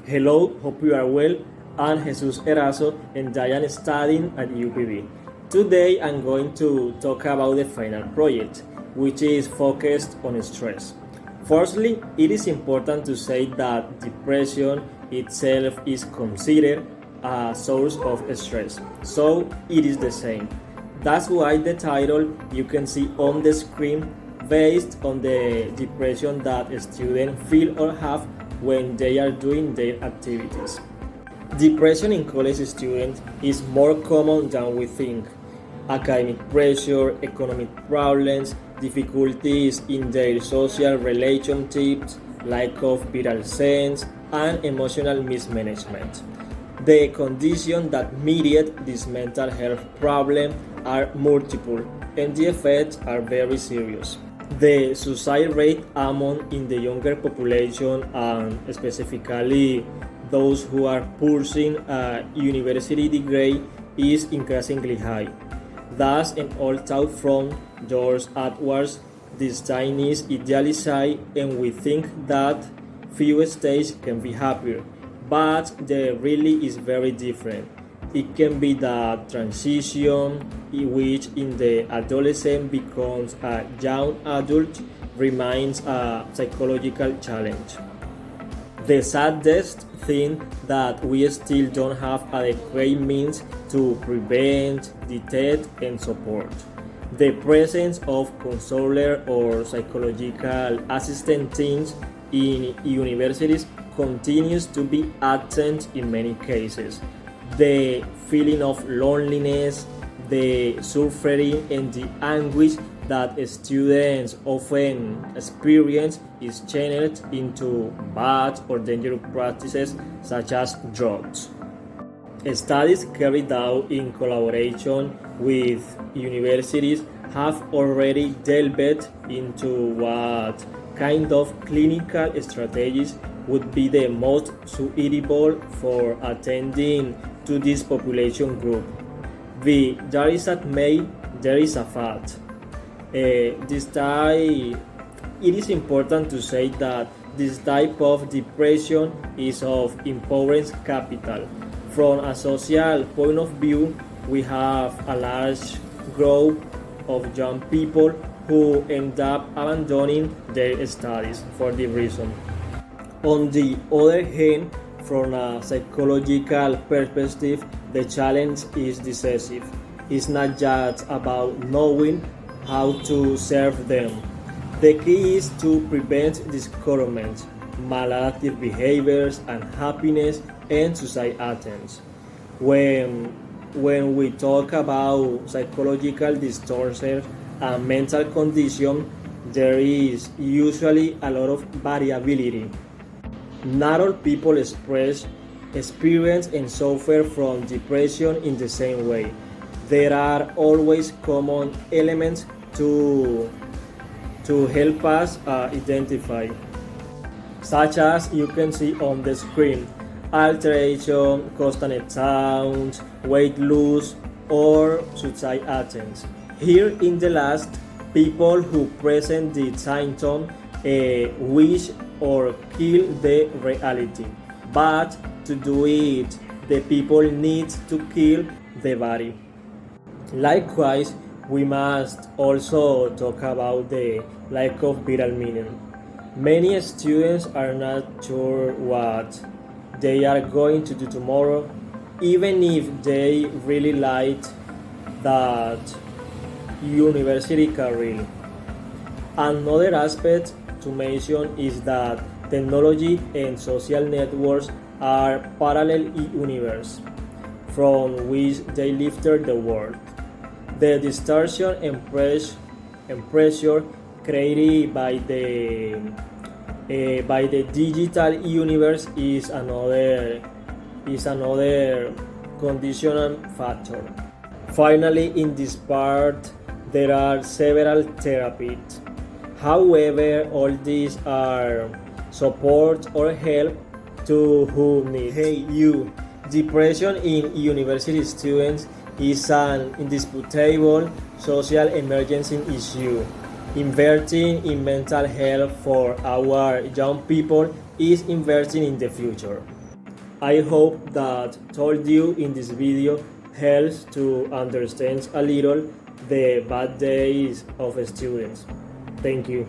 Hello, hope you are well. I'm Jesus Erazo and I am studying at UPB. Today I'm going to talk about the final project, which is focused on stress. Firstly, it is important to say that depression itself is considered a source of stress, so it is the same. That's why the title you can see on the screen based on the depression that students feel or have when they are doing their activities. Depression in college students is more common than we think. Academic pressure, economic problems, difficulties in their social relationships, lack of vital sense, and emotional mismanagement. The conditions that mediate this mental health problem are multiple, and the effects are very serious. The suicide rate among in the younger population and specifically those who are pursuing a university degree is increasingly high. Thus, an old thought from George Edwards, this Chinese idealize and we think that few states can be happier, but the really is very different. It can be the transition in which in the adolescent becomes a young adult remains a psychological challenge. The saddest thing that we still don't have adequate means to prevent, detect, and support. The presence of counselor or psychological assistant teams in universities continues to be absent in many cases. The feeling of loneliness, the suffering, and the anguish that students often experience is channeled into bad or dangerous practices such as drugs. Studies carried out in collaboration with universities have already delved into what kind of clinical strategies would be the most suitable for attending to this population group. There is a may, there is a fact. It is important to say that this type of depression is of impoverished capital. From a social point of view, we have a large group of young people who end up abandoning their studies for this reason. On the other hand, from a psychological perspective, the challenge is decisive. It's not just about knowing how to serve them. The key is to prevent discouragement, maladaptive behaviors, unhappiness, and suicide attempts. When we talk about psychological distortion and mental condition, there is usually a lot of variability. Not all people experience and suffer from depression in the same way. There are always common elements to help us identify, such as you can see on the screen: alteration, constant sounds, weight loss, or suicide attempts. Here in the last, people who present the symptom wish or kill the reality, but to do it, the people need to kill the body. Likewise, we must also talk about the lack of vital meaning. Many students are not sure what they are going to do tomorrow, even if they really like that university career. Another aspect to mention is that technology and social networks are parallel universes from which they lifted the world. The distortion and pressure created by the digital universe is another conditional factor. Finally, in this part, there are several therapies. However, all these are support or help to who need. Hey, you! Depression in university students is an indisputable social emergency issue. Investing in mental health for our young people is investing in the future. I hope that told you in this video helps to understand a little the bad days of students. Thank you.